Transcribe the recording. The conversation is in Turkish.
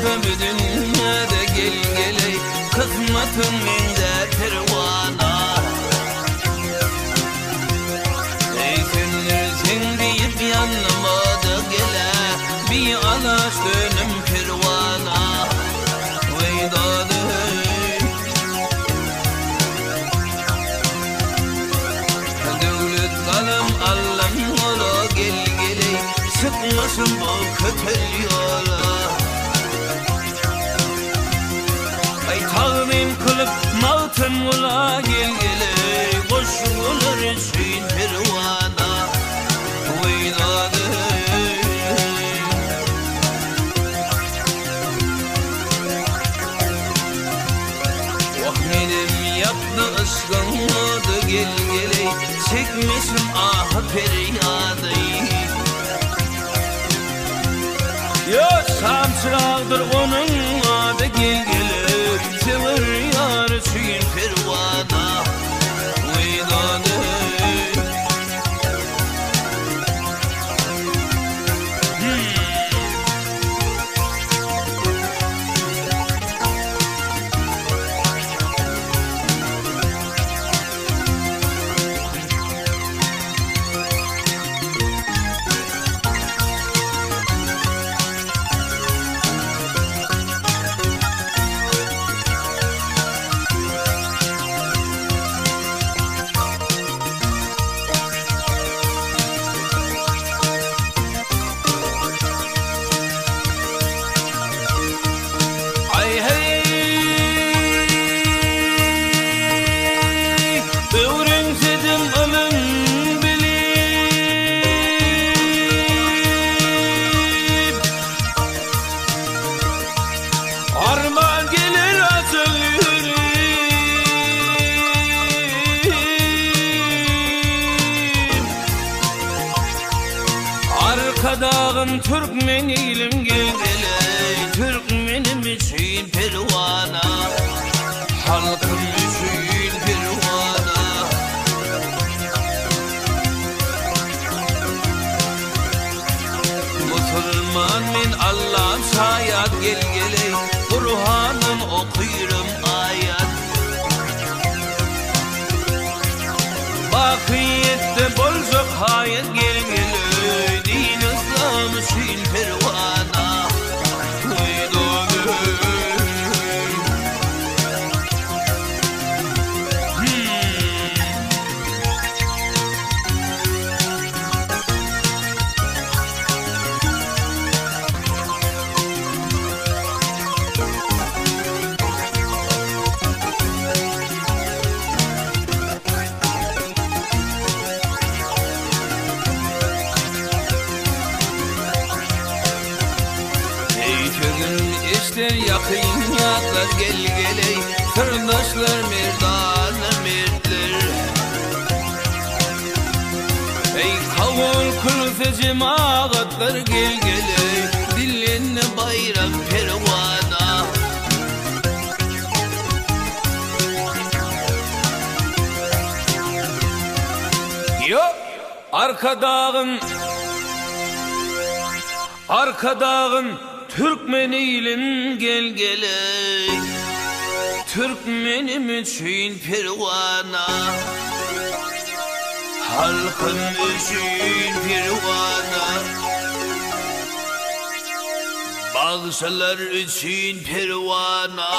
başka bir dünyada gel geley, kısmetin mende pervana. Ey senler sen deyip yanıma da gele, bir alaş dönüm pervana. Veydadı devlet kalem Allah'ım ola gel geley, sıkmasın bu kötü yola. Ay tağmin kılıp mağtın ola gel geley, koşulur için pervana. Veydadı vahmedim yaptı ıskınladı gel geley, çekmişim ah feryadı. Ya samçırağdır onun adı gel geley, çevir yar için pervana. Veydadı armağan gelir açıl yüreğim. Arka dağın Türkmenilim gel geley, Türkmenim için pervana. Halkım için pervana. Müslüman min Allah'ım şayat gel geley, Kur'an'ım okuyurum ayet. Bakiyette bolcuk hayat gel geley, din İslam için pervana. Veydadı İster yakın yaklar gel geley, sırdaşlar merdana mertler. Ey kavul kılıfı cemaatlar gel geley, dillerine bayrak pervana. Yok arka dağın Türkmenilim gel geley, Türkmenim için pervana. Halkım için pervana. Bağışlar için pervana.